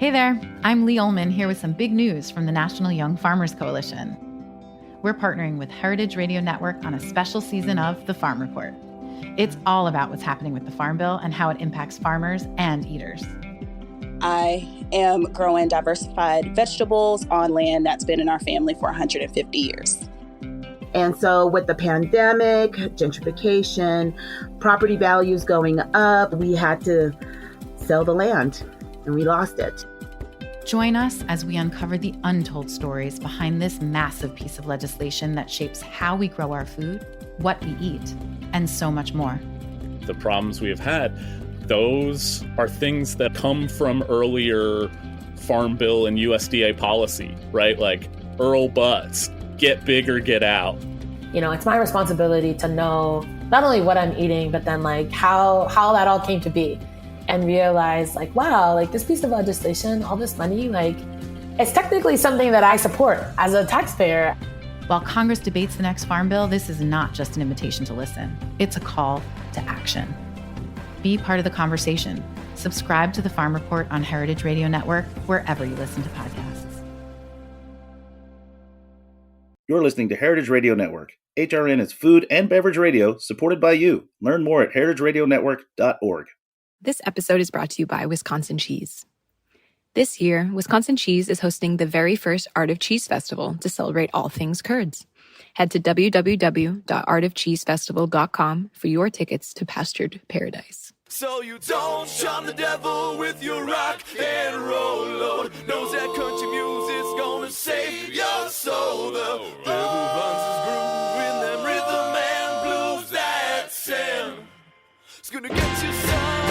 Hey there, I'm Lee Ullman here with some big news from the National Young Farmers Coalition. We're partnering with Heritage Radio Network on a special season of The Farm Report. It's all about what's happening with the Farm Bill and how it impacts farmers and eaters. I am growing diversified vegetables on land that's been in our family for 150 years. And so with the pandemic, gentrification, property values going up, we had to sell the land and we lost it. Join us as we uncover the untold stories behind this massive piece of legislation that shapes how we grow our food, what we eat, and so much more. The problems we have had, those are things that come from earlier Farm Bill and USDA policy, right? Like Earl Butts, get big or get out. You know, it's my responsibility to know not only what I'm eating, but then like how that all came to be. And realize like, wow, like this piece of legislation, all this money, like it's technically something that I support as a taxpayer. While Congress debates the next Farm Bill, this is not just an invitation to listen. It's a call to action. Be part of the conversation. Subscribe to the Farm Report on Heritage Radio Network, wherever you listen to podcasts. You're listening to Heritage Radio Network. HRN is food and beverage radio supported by you. Learn more at heritageradionetwork.org. This episode is brought to you by Wisconsin Cheese. This year, Wisconsin Cheese is hosting the very first Art of Cheese Festival to celebrate all things curds. Head to www.artofcheesefestival.com for your tickets to Pastured Paradise. So you don't charm the devil with your rock and roll load. Knows that country music's gonna save your soul. The devil runs his groove in them rhythm and blues that sound. It's gonna get you some.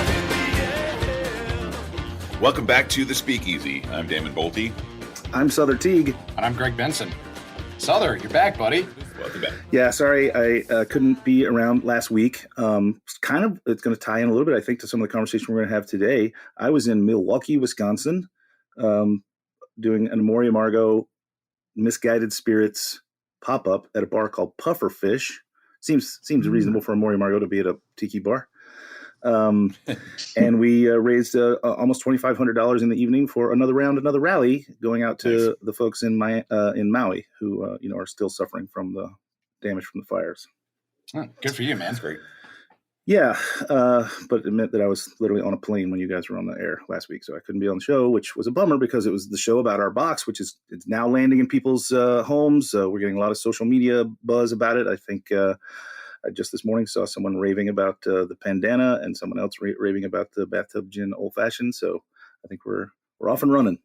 Welcome back to The Speakeasy. I'm Damon Boelte. I'm Sother Teague. And I'm Greg Benson. Sother, you're back, buddy. Welcome back. Yeah, sorry I couldn't be around last week. It's going to tie in a little bit, I think, to some of the conversation we're going to have today. I was in Milwaukee, Wisconsin, doing an Amoria Margot Misguided Spirits pop-up at a bar called Puffer Fish. Seems reasonable for Amoria Margot to be at a tiki bar. And we raised almost $2,500 in the evening for another rally, going out to the folks in Maui who are still suffering from the damage from the fires. Oh, good for you, man. That's great. Yeah, but it meant that I was literally on a plane when you guys were on the air last week, so I couldn't be on the show, which was a bummer because it was the show about our box, which it's now landing in people's homes. We're getting a lot of social media buzz about it. I think. I just this morning saw someone raving about the Pandana and someone else raving about the bathtub gin old fashioned. So I think we're off and running.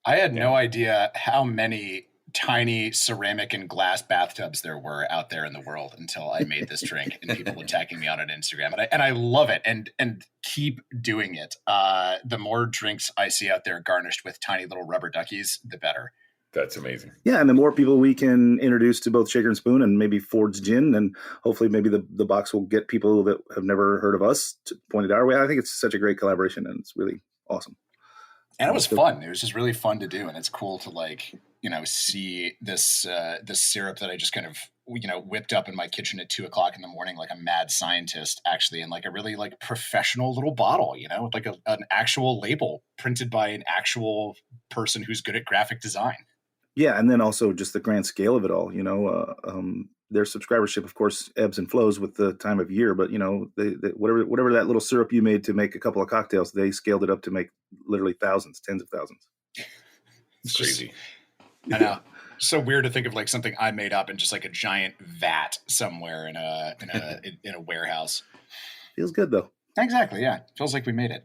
I had no idea how many tiny ceramic and glass bathtubs there were out there in the world until I made this drink and people attacking me on it on Instagram. And I love it and keep doing it. The more drinks I see out there garnished with tiny little rubber duckies, the better. That's amazing. Yeah, and the more people we can introduce to both Shaker and Spoon and maybe Ford's Gin, and hopefully maybe the box will get people that have never heard of us to point it our way. I think it's such a great collaboration, and it's really awesome. And it was fun. It was just really fun to do, and it's cool to see this syrup that I just kind of whipped up in my kitchen at 2:00 in the morning like a mad scientist, actually, in like a really like professional little bottle, with like an actual label printed by an actual person who's good at graphic design. Yeah, and then also just the grand scale of it all. Their subscribership, of course, ebbs and flows with the time of year. But they whatever that little syrup you made to make a couple of cocktails, they scaled it up to make literally thousands, tens of thousands. It's crazy. I know. So weird to think of like something I made up in just like a giant vat somewhere in a warehouse. Feels good though. Exactly. Yeah, feels like we made it.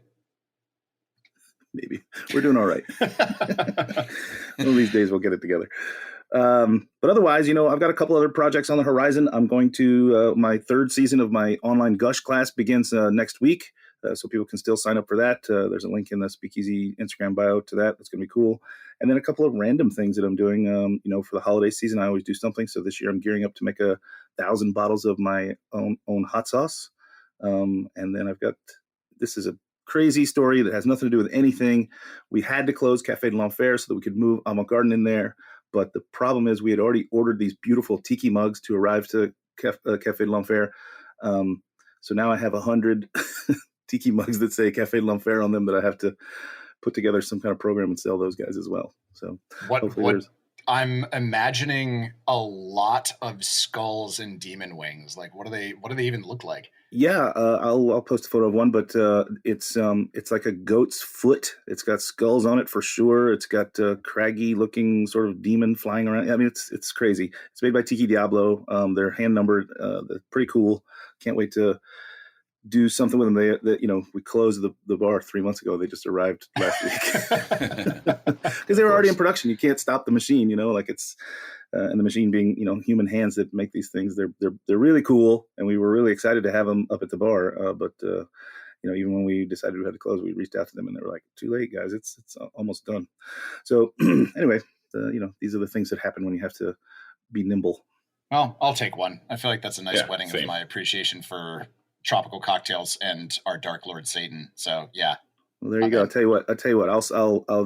Maybe we're doing all right. One of these days we'll get it together. But otherwise, I've got a couple other projects on the horizon. I'm going to my third season of my online Gush class begins next week. So people can still sign up for that. There's a link in the Speakeasy Instagram bio to that. That's going to be cool. And then a couple of random things that I'm doing, for the holiday season. I always do something. So this year I'm gearing up to make 1,000 bottles of my own hot sauce. And then this is a crazy story that has nothing to do with anything. We had to close Café de l'Enfer so that we could move Avant Garden in there. But the problem is we had already ordered these beautiful tiki mugs to arrive to Café de l'Enfer. So now I have 100 tiki mugs that say Café de l'Enfer on them that I have to put together some kind of program and sell those guys as well. So What hopefully there's. I'm imagining a lot of skulls and demon wings. Like, what do they even look like? Yeah, I'll post a photo of one, but it's like a goat's foot. It's got skulls on it for sure. It's got craggy looking sort of demon flying around. I mean, it's crazy. It's made by Teague Diablo. They're hand numbered. They're pretty cool. Can't wait to do something with them. We closed the bar 3 months ago. They just arrived last week because they were already in production. You can't stop the machine, like it's and the machine being human hands that make these things. They're really cool, and we were really excited to have them up at the bar. But even when we decided we had to close, we reached out to them and they were like, "Too late, guys. It's almost done." So anyway, these are the things that happen when you have to be nimble. Well, I'll take one. I feel like that's a nice wedding same. of my appreciation for tropical cocktails and our Dark Lord Satan. So yeah. Well, there you go. I'll tell you what. I'll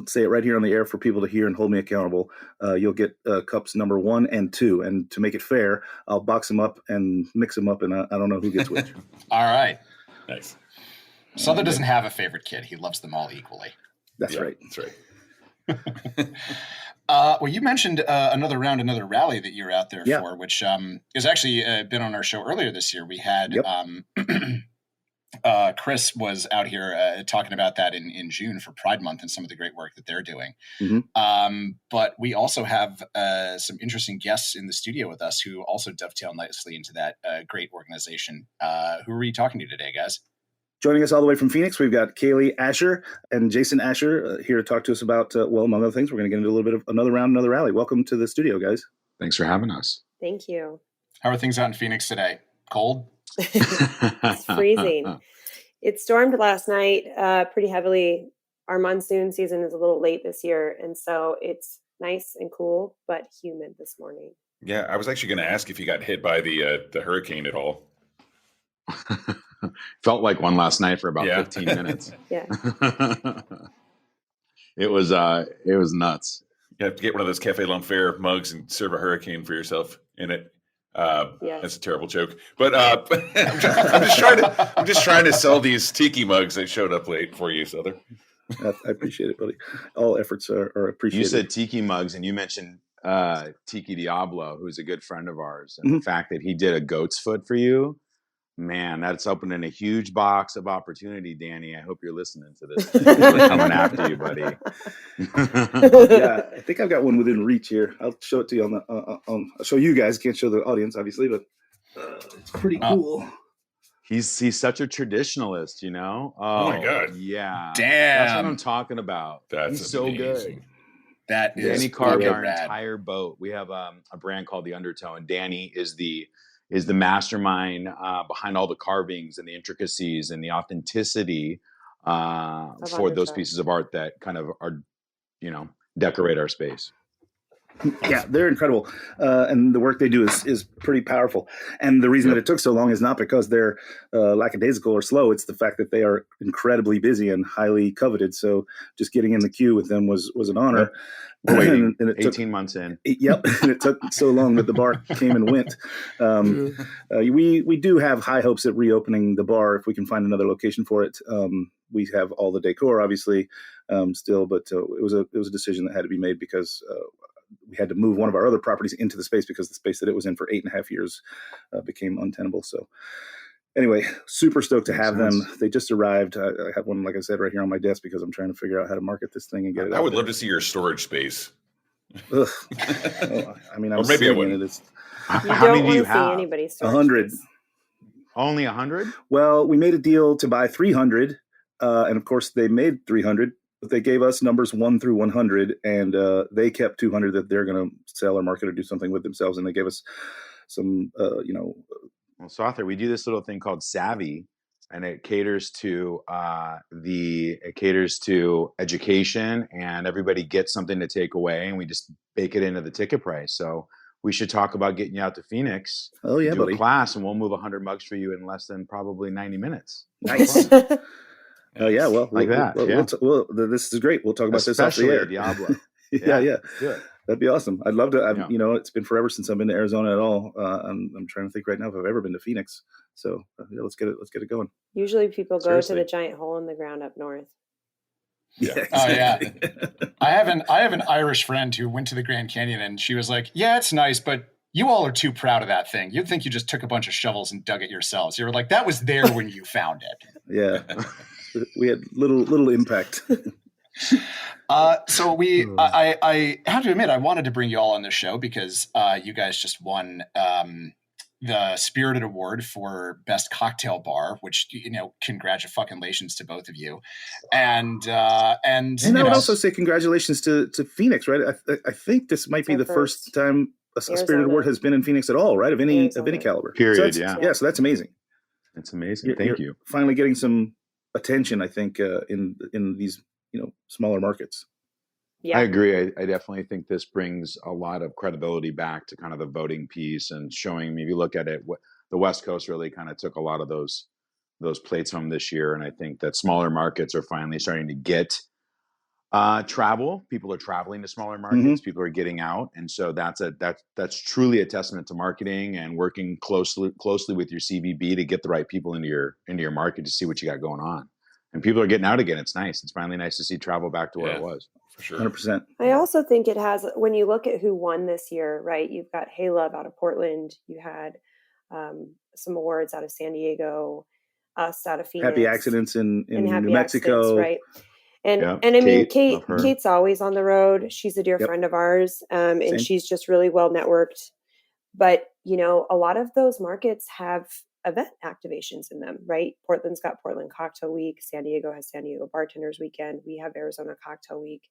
say it right here on the air for people to hear and hold me accountable. You'll get cups number 1 and 2, and to make it fair, I'll box them up and mix them up, and I don't know who gets which. All right. Nice. Sother doesn't have a favorite kid. He loves them all equally. That's right. That's right. Well, you mentioned another rally that you were out there for, which is actually been on our show earlier this year. We had Chris was out here talking about that in June for Pride Month and some of the great work that they're doing. Mm-hmm. But we also have some interesting guests in the studio with us who also dovetail nicely into that great organization. Who are you talking to today, guys? Joining us all the way from Phoenix, we've got Kaylee Asher and Jason Asher here to talk to us about, among other things, we're going to get into a little bit of another rally. Welcome to the studio, guys. Thanks for having us. Thank you. How are things out in Phoenix today? Cold? It's freezing. It stormed last night pretty heavily. Our monsoon season is a little late this year, and so it's nice and cool, but humid this morning. Yeah, I was actually going to ask if you got hit by the hurricane at all. Felt like one last night for about 15 minutes. Yeah. It was nuts. You have to get one of those Cafe L'Enfer mugs and serve a hurricane for yourself in it. That's a terrible joke, but I'm just trying to sell these tiki mugs that showed up late for you, Sother. I appreciate it, buddy. All efforts are appreciated. You said tiki mugs, and you mentioned Tiki Diablo, who's a good friend of ours, and the fact that he did a goat's foot for you. Man, that's opening a huge box of opportunity, Danny. I hope you're listening to this. We're coming after you, buddy. Yeah, I think I've got one within reach here. I'll show it to you I'll show you guys. Can't show the audience, obviously, but it's pretty cool. He's such a traditionalist, Oh my God. Yeah. Damn. That's what I'm talking about. He's so amazing. good. That is Danny carved our rad. entire boat. We have a brand called The Undertow, and Danny is the mastermind behind all the carvings and the intricacies and the authenticity for those pieces of art that kind of are, decorate our space. Yeah, they're incredible. And the work they do is pretty powerful. And the reason that it took so long is not because they're lackadaisical or slow. It's the fact that they are incredibly busy and highly coveted. So just getting in the queue with them was an honor. We're waiting and it 18 took, months in. Yep. And it took so long that the bar came and went. We do have high hopes at reopening the bar if we can find another location for it. We have all the decor, obviously, still, but it was a decision that had to be made because we had to move one of our other properties into the space because the space that it was in for 8.5 years became untenable. So anyway, super stoked to have them. They just arrived. I have one, like I said, right here on my desk because I'm trying to figure out how to market this thing and get it out. I would love to see your storage space. Well, I mean, or maybe I wouldn't. How many do you have? 100. Only 100? Well, we made a deal to buy 300, and of course they made 300. But they gave us numbers 1 through 100, and they kept 200 that they're going to sell or market or do something with themselves. And they gave us some, Well, Sother, we do this little thing called Savvy, and it caters to education, and everybody gets something to take away, and we just bake it into the ticket price. So we should talk about getting you out to Phoenix. Oh yeah, do buddy. A class, and we'll move 100 mugs for you in less than probably 90 minutes. Nice. Oh yeah, well, like that. This is great. We'll talk about this off the air. Diablo. yeah. Good. That'd be awesome. I'd love to. It's been forever since I've been to Arizona at all. I'm trying to think right now if I've ever been to Phoenix. So let's get it going. Usually people go to the giant hole in the ground up north. Yeah. Exactly. Oh yeah. I have an Irish friend who went to the Grand Canyon, and she was like, "Yeah, it's nice, but you all are too proud of that thing. You'd think you just took a bunch of shovels and dug it yourselves." You were like, "That was there when you found it." Yeah. We had little impact. So I have to admit, I wanted to bring you all on the show because you guys just won the Spirited Award for Best Cocktail Bar, which, congratulations to both of you. And I would also say congratulations to Phoenix, right? I think this might be the first time a Spirited Award has been in Phoenix at all, right? Of any caliber. Period. So so that's amazing. It's amazing. Thank you. Finally getting some attention, I think, in these smaller markets. Yeah. I agree. I definitely think this brings a lot of credibility back to kind of the voting piece and showing. Maybe look at it. The West Coast really kind of took a lot of those plates home this year, and I think that smaller markets are finally starting to get travel. People are traveling to smaller markets. Mm-hmm. People are getting out, and so that's truly a testament to marketing and working closely with your CVB to get the right people into your market to see what you got going on. And people are getting out again. It's nice. It's finally nice to see travel back to where it was. For sure. 100%. I also think it has, when you look at who won this year, right? You've got Hey Love out of Portland. You had some awards out of San Diego, us out of Phoenix. Happy Accidents in New Mexico. Right. And I mean, Kate's always on the road. She's a dear friend of ours. And she's just really well networked. But, a lot of those markets have event activations in them, right? Portland's got Portland Cocktail Week. San Diego has San Diego Bartenders Weekend. We have Arizona Cocktail Week.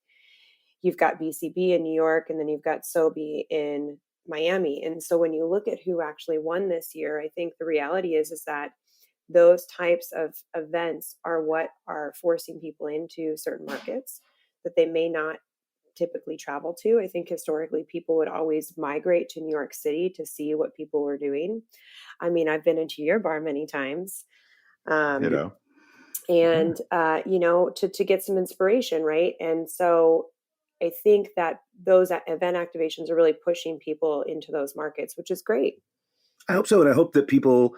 You've got BCB in New York, and then you've got SoBe in Miami. And so when you look at who actually won this year, I think the reality is that those types of events are what are forcing people into certain markets that they may not typically travel to. I think historically people would always migrate to New York City to see what people were doing. I mean, I've been into your bar many times, and to get some inspiration, right? And so I think that those event activations are really pushing people into those markets, which is great. I hope so, and I hope that people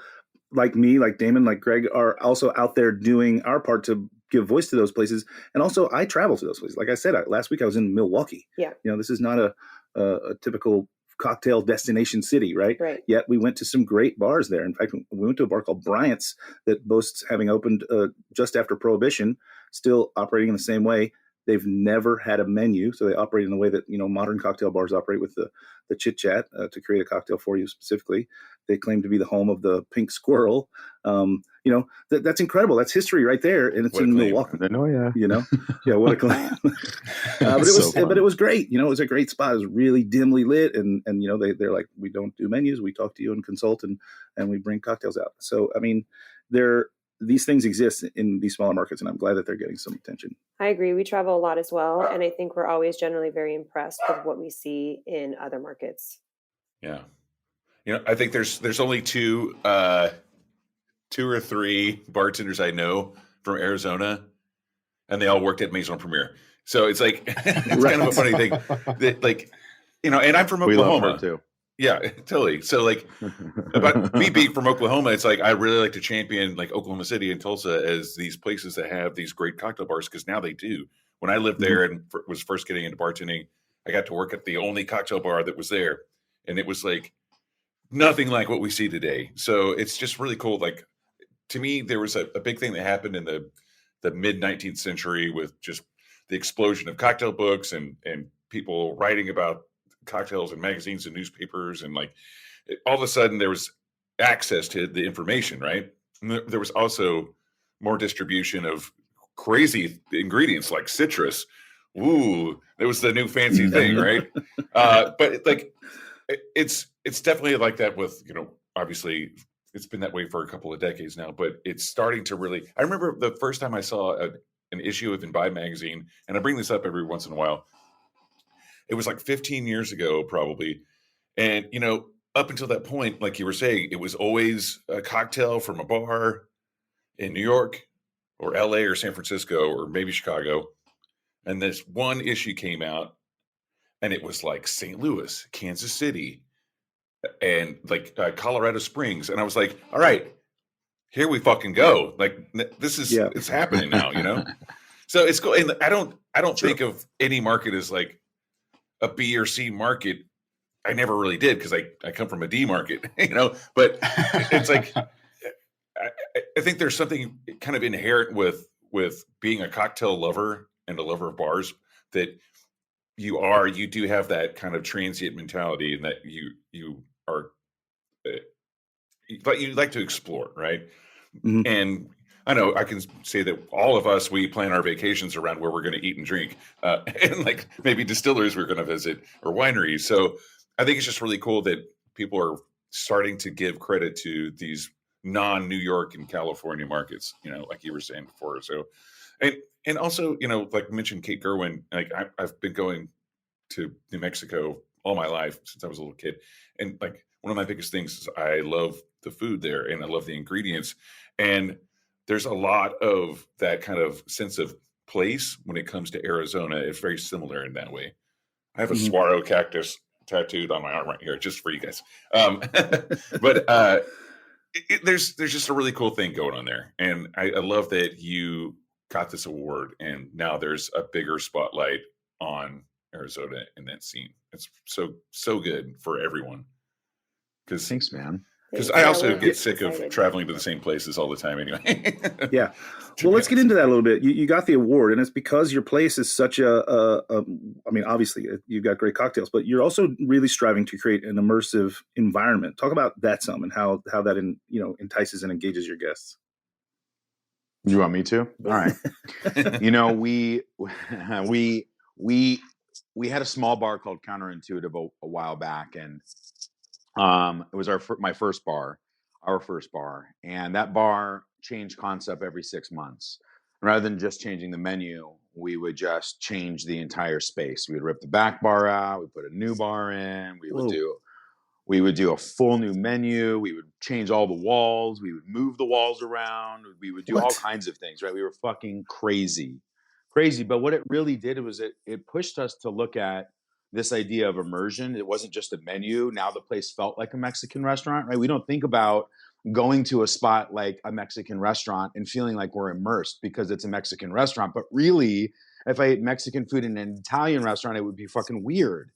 like me, like Damon, like Greg, are also out there doing our part to give voice to those places. And also, I travel to those places. Like I said, last week I was in Milwaukee. Yeah. This is not a typical cocktail destination city, right? Right. Yet we went to some great bars there. In fact, we went to a bar called Bryant's that boasts having opened just after Prohibition, still operating in the same way. They've never had a menu, so they operate in a way that modern cocktail bars operate, with the chit chat to create a cocktail for you specifically. They claim to be the home of the pink squirrel. That's incredible. That's history right there, and it's in Milwaukee. Oh yeah, yeah, what a claim. But it was great. It was a great spot. It was really dimly lit, and they're like, we don't do menus. We talk to you and consult, and we bring cocktails out. So I mean, these things exist in these smaller markets, and I'm glad that they're getting some attention. I agree. We travel a lot as well, and I think we're always generally very impressed with what we see in other markets. Yeah, I think there's only two or three bartenders I know from Arizona, and they all worked at Maison Premier. So it's like it's kind of a funny thing that, and I'm from Oklahoma. We love her too. Yeah, totally. So about me being from Oklahoma, it's like I really like to champion Oklahoma City and Tulsa as these places that have these great cocktail bars, because now they do. When I lived there and was first getting into bartending, I got to work at the only cocktail bar that was there, and it was nothing like what we see today. So it's just really cool. To me, there was a big thing that happened in the mid 19th century with just the explosion of cocktail books and people writing about cocktails in magazines and newspapers, and all of a sudden there was access to the information, right? And there was also more distribution of crazy ingredients like citrus. Ooh, that was the new fancy thing, right? But it's definitely like that with, obviously it's been that way for a couple of decades now, but it's starting to really. I remember the first time I saw an issue of Imbibe magazine, and I bring this up every once in a while. It was 15 years ago, probably. And, up until that point, like you were saying, it was always a cocktail from a bar in New York or LA or San Francisco or maybe Chicago. And this one issue came out, and it was St. Louis, Kansas City, and Colorado Springs. And I was like, all right, here we fucking go. This is, it's happening now, So it's cool. And I don't think of any market as like a B or C market. I never really did because I come from a D market, but it's like, I think there's something kind of inherent with being a cocktail lover and a lover of bars that you do have that kind of transient mentality, and that you are, but you like to explore, right? Mm-hmm. And I know I can say that all of us, we plan our vacations around where we're going to eat and drink, and like maybe distilleries we're going to visit or wineries. So I think it's just really cool that people are starting to give credit to these non-New York and California markets, like you were saying before. So, and also, like mentioned Kate Gerwin, like I've been going to New Mexico all my life since I was a little kid. And like one of my biggest things is I love the food there and I love the ingredients. And there's a lot of that kind of sense of place when it comes to Arizona. It's very similar in that way. I have a saguaro cactus tattooed on my arm right here, just for you guys. But there's just a really cool thing going on there. And I love that you got this award and now there's a bigger spotlight on Arizona in that scene. It's so good for everyone. Thanks, man. Because I also get sick of traveling to the same places all the time anyway. Yeah. Well, let's get into that a little bit. You got the award, and it's because your place is such I mean, obviously, you've got great cocktails, but you're also really striving to create an immersive environment. Talk about that some and how that entices and engages your guests. You want me to? All right. We had a small bar called Counterintuitive a while back, and it was our first bar, and that bar changed concept every 6 months. Rather than just changing the menu, we would just change the entire space. We would rip the back bar out, we put a new bar in, we would do a full new menu, we would change all the walls, we would move the walls around, we would do all kinds of things, right? We were fucking crazy. But what it really did was it pushed us to look at this idea of immersion. It wasn't just a menu. Now the place felt like a Mexican restaurant, right? We don't think about going to a spot like a Mexican restaurant and feeling like we're immersed because it's a Mexican restaurant. But really, if I ate Mexican food in an Italian restaurant, it would be fucking weird.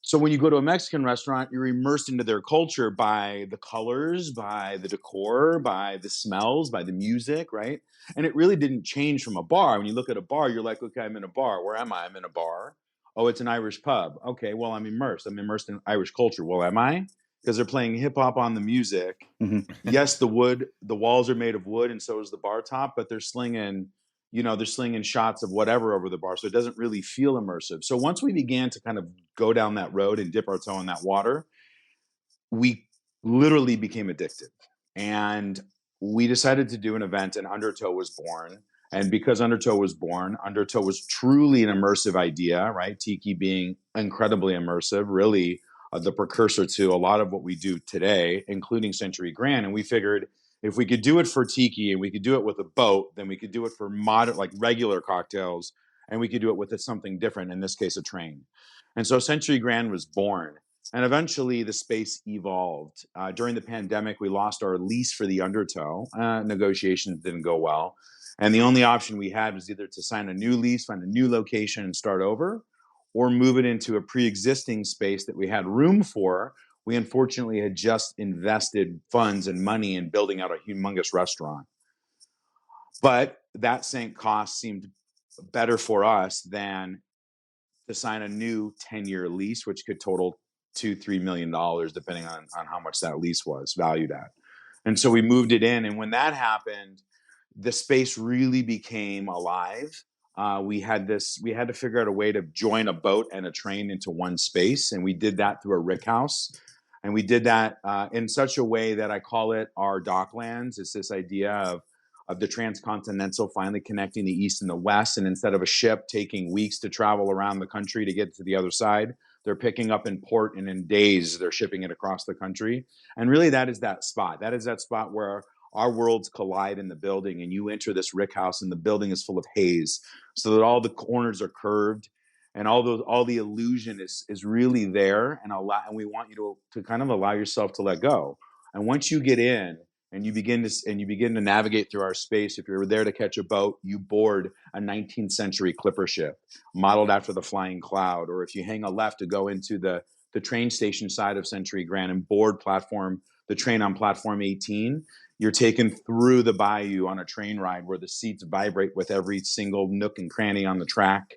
So when you go to a Mexican restaurant, you're immersed into their culture by the colors, by the decor, by the smells, by the music, right? And it really didn't change from a bar. When you look at a bar, you're like, okay, I'm in a bar. Where am I? I'm in a bar. Oh, it's an Irish pub. Okay, well, I'm immersed. I'm immersed in Irish culture. Well, am I? Because they're playing hip hop on the music. Mm-hmm. Yes, the walls are made of wood, and so is the bar top, but they're slinging shots of whatever over the bar. So it doesn't really feel immersive. So once we began to kind of go down that road and dip our toe in that water, we literally became addicted. And we decided to do an event, and Undertow was born. And because Undertow was born, Undertow was truly an immersive idea, right? Teague being incredibly immersive, really the precursor to a lot of what we do today, including Century Grand. And we figured if we could do it for Teague and we could do it with a boat, then we could do it for modern, like regular cocktails, and we could do it with something different, in this case, a train. And so Century Grand was born. And eventually the space evolved. During the pandemic, we lost our lease for the Undertow. Negotiations didn't go well. And the only option we had was either to sign a new lease, find a new location and start over, or move it into a pre-existing space that we had room for. We unfortunately had just invested funds and money in building out a humongous restaurant. But that same cost seemed better for us than to sign a new 10-year lease, which could total $2-3 million, depending on how much that lease was valued at. And so we moved it in. And when that happened, the space really became alive. We had to figure out a way to join a boat and a train into one space. And we did that through a rick house. And we did that in such a way that I call it our docklands. It's this idea of the transcontinental finally connecting the East and the West. And instead of a ship taking weeks to travel around the country to get to the other side, they're picking up in port, and in days they're shipping it across the country. And really that is that spot. That is that spot where our worlds collide in the building, and you enter this rick house and the building is full of haze, so that all the corners are curved and all the illusion is really there, and we want you to kind of allow yourself to let go. And once you get in, and you begin to navigate through our space. If you're there to catch a boat, you board a 19th century clipper ship modeled after the Flying Cloud. Or if you hang a left to go into the train station side of Century Grand and board the train on platform 18, you're taken through the bayou on a train ride where the seats vibrate with every single nook and cranny on the track.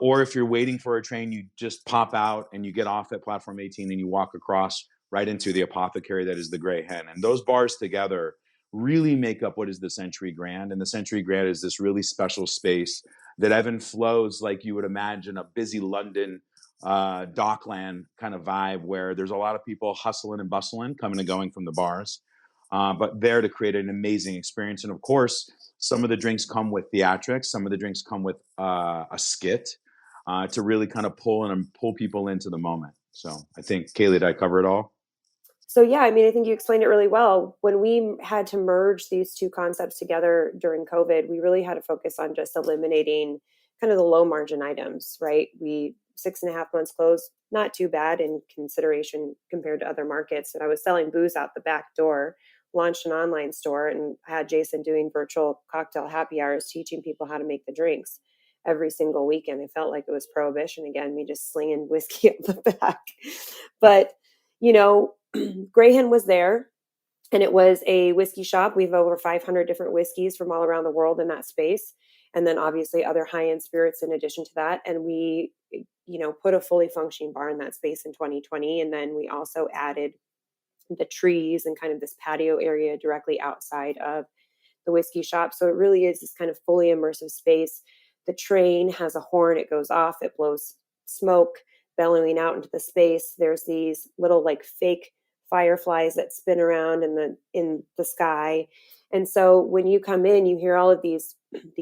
Or if you're waiting for a train, you just pop out and you get off at platform 18 and you walk across right into the apothecary that is the Grey Hen. And those bars together really make up what is the Century Grand. And the Century Grand is this really special space that ebb and flows like you would imagine a busy London Dockland kind of vibe, where there's a lot of people hustling and bustling, coming and going from the bars, but there to create an amazing experience. And of course, some of the drinks come with theatrics. Some of the drinks come with a skit to really kind of pull people into the moment. So I think, Kaylee, did I cover it all? So yeah, I mean, I think you explained it really well. When we had to merge these two concepts together during COVID, we really had to focus on just eliminating kind of the low margin items, right? 6.5 months closed, not too bad in consideration compared to other markets. And I was selling booze out the back door, launched an online store, and I had Jason doing virtual cocktail happy hours, teaching people how to make the drinks every single weekend. It felt like it was prohibition again, me just slinging whiskey up the back. But, Grey Hen was there, and it was a whiskey shop. We have over 500 different whiskeys from all around the world in that space. And then obviously other high-end spirits in addition to that. And we, put a fully functioning bar in that space in 2020. And then we also added the trees and kind of this patio area directly outside of the whiskey shop. So it really is this kind of fully immersive space. The train has a horn, it goes off, it blows smoke bellowing out into the space. There's these little like fake fireflies that spin around in the sky. And so when you come in, you hear all of these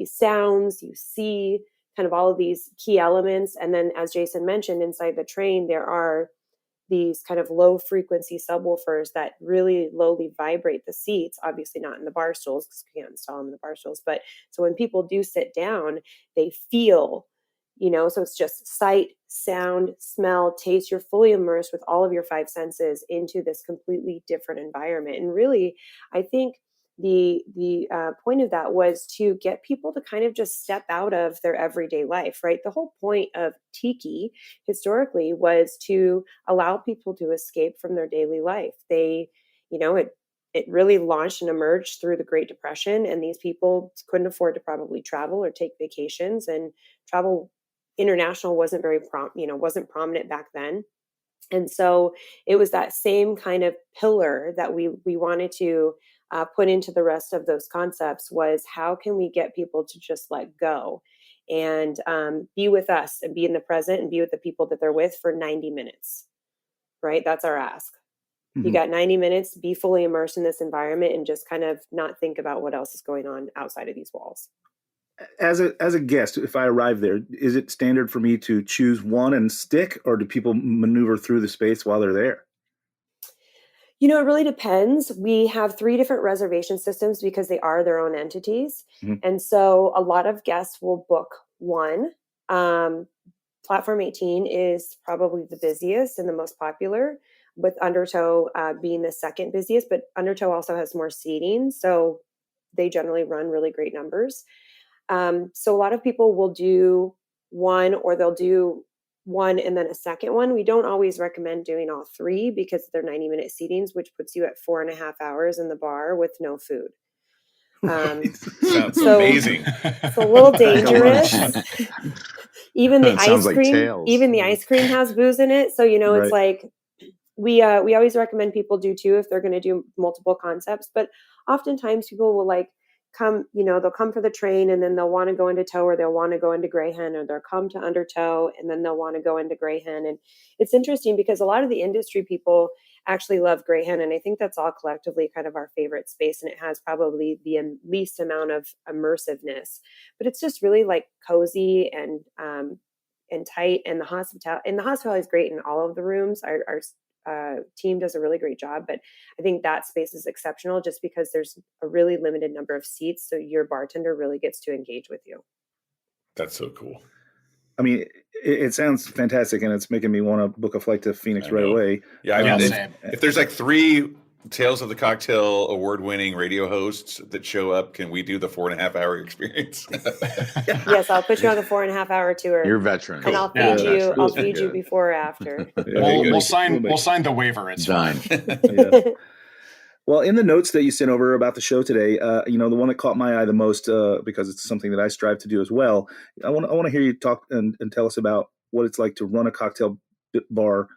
sounds, you see kind of all of these key elements. And then, as Jason mentioned, inside the train, there are these kind of low frequency subwoofers that really lowly vibrate the seats, obviously not in the bar stools because we can't install them in the bar stools. But so when people do sit down, they feel, so it's just sight, sound, smell, taste. You're fully immersed with all of your 5 senses into this completely different environment. And really, I think the point of that was to get people to kind of just step out of their everyday life, right? The whole point of Teague historically was to allow people to escape from their daily life. They, it really launched and emerged through the Great Depression, and these people couldn't afford to probably travel or take vacations, and travel international wasn't wasn't prominent back then. And so it was that same kind of pillar that we wanted to put into the rest of those concepts, was how can we get people to just let go and be with us and be in the present and be with the people that they're with for 90 minutes, right? That's our ask. Mm-hmm. You got 90 minutes, be fully immersed in this environment and just kind of not think about what else is going on outside of these walls. As a guest, if I arrive there, is it standard for me to choose one and stick, or do people maneuver through the space while they're there? It really depends. We have 3 different reservation systems because they are their own entities. Mm-hmm. And so a lot of guests will book one. Platform 18 is probably the busiest and the most popular, with Undertow being the second busiest, but Undertow also has more seating. So they generally run really great numbers. So a lot of people will do one, or they'll do one and then a second one. We don't always recommend doing all 3 because they're 90-minute seatings, which puts you at 4.5 hours in the bar with no food. Sounds amazing. It's a little dangerous. Even the ice cream, even the ice cream has booze in it. So, it's like we always recommend people do 2 if they're going to do multiple concepts. But oftentimes people will come, they'll come for the train and then they'll want to go into tow, or they'll want to go into Grey Hen, or they'll come to Undertow and then they'll want to go into Grey Hen. And it's interesting because a lot of the industry people actually love Grey Hen. And I think that's all collectively kind of our favorite space. And it has probably the least amount of immersiveness, but it's just really cozy and tight. And the hospitality is great in all of the rooms. Our team does a really great job, but I think that space is exceptional just because there's a really limited number of seats. So your bartender really gets to engage with you. That's so cool. I mean, it sounds fantastic, and it's making me want to book a flight to Phoenix right away. Yeah, if there's 3 Tales of the Cocktail award-winning radio hosts that show up, can we do the 4.5-hour experience? Yes, I'll put you on the 4.5-hour tour. You're veteran. And I'll Cool. feed Yeah, you. veteran. I'll feed you before or after. We'll sign the waiver. It's Done. Yeah. Well, in the notes that you sent over about the show today, the one that caught my eye the most, because it's something that I strive to do as well. I want to hear you talk and tell us about what it's like to run a cocktail bar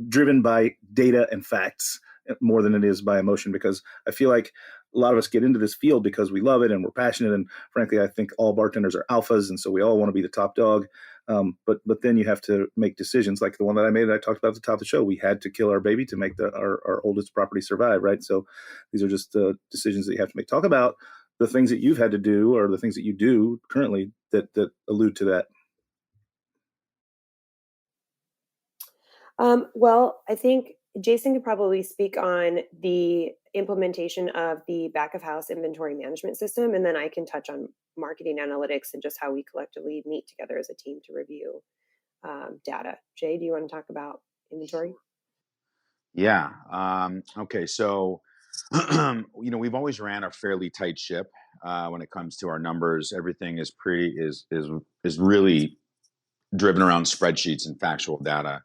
driven by data and facts more than it is by emotion, because I feel like a lot of us get into this field because we love it and we're passionate. And frankly, I think all bartenders are alphas. And so we all want to be the top dog. But then you have to make decisions like the one that I made that I talked about at the top of the show. We had to kill our baby to make our oldest property survive, right? So these are just decisions that you have to make. Talk about the things that you've had to do or the things that you do currently that allude to that. Well, I think Jason could probably speak on the implementation of the back of house inventory management system, and then I can touch on marketing analytics and just how we collectively meet together as a team to review data. Jay, do you want to talk about inventory? Yeah. Okay. So, we've always ran a fairly tight ship when it comes to our numbers. Everything is really driven around spreadsheets and factual data.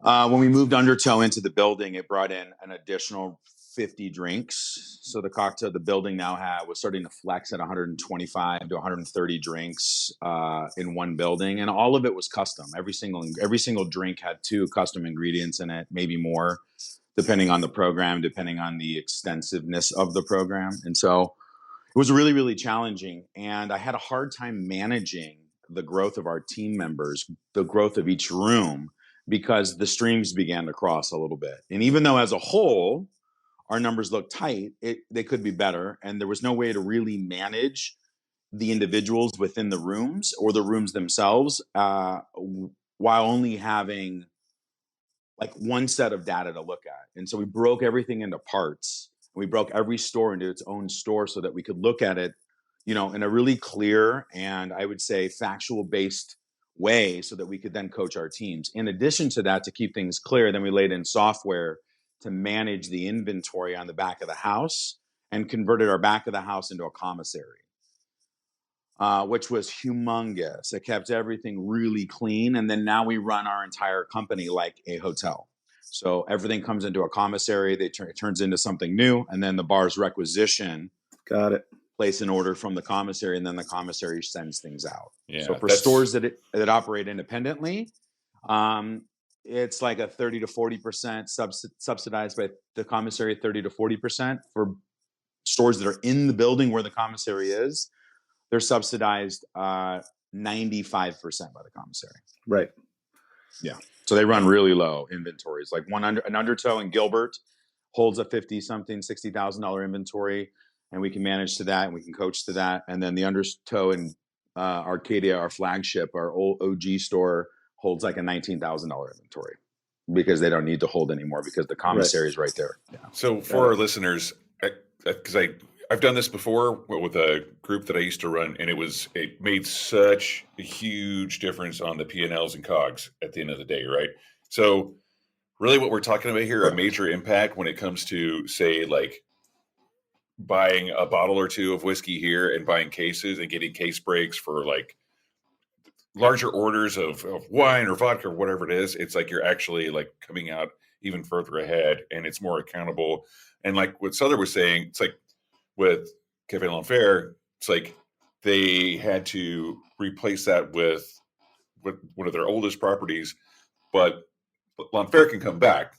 When we moved Undertow into the building, it brought in an additional 50 drinks. So the building now was starting to flex at 125 to 130 drinks in one building, and all of it was custom. Every single drink had 2 custom ingredients in it, maybe more, depending on the program, depending on the extensiveness of the program. And so it was really, really challenging. And I had a hard time managing the growth of our team members, the growth of each room, because the streams began to cross a little bit. And even though as a whole, our numbers look tight, they could be better. And there was no way to really manage the individuals within the rooms or the rooms themselves while only having like one set of data to look at. And so we broke everything into parts. We broke every store into its own store so that we could look at it, in a really clear and I would say factual based way so that we could then coach our teams. In addition to that, to keep things clear, then we laid in software to manage the inventory on the back of the house and converted our back of the house into a commissary, which was humongous. It kept everything really clean. And then now we run our entire company like a hotel. So everything comes into a commissary, it turns into something new, and then the bar's requisition. Got it. Place an order from the commissary, and then the commissary sends things out. Yeah, so for stores that operate independently, it's like a 30 to 40% subsidized by the commissary, 30 to 40%. For stores that are in the building where the commissary is, they're subsidized 95% by the commissary. Right. Yeah. So they run really low inventories. Like an Undertow in Gilbert holds a $60,000 inventory, and we can manage to that and we can coach to that. And then the Undertow in Arcadia, our flagship, our old OG store, holds like a $19,000 inventory because they don't need to hold anymore because the commissary is right there. Yeah. So for our listeners, because I've done this before with a group that I used to run, and it made such a huge difference on the P&Ls and COGS at the end of the day, right? So really what we're talking about here, a major impact when it comes to, say, like buying a bottle or two of whiskey here and buying cases and getting case breaks for like larger orders of wine or vodka or whatever it is. It's like you're actually like coming out even further ahead, and it's more accountable. And like what Sother was saying, it's like with Cafe L'Enfer, it's like they had to replace that with one of their oldest properties, but L'Enfer can come back,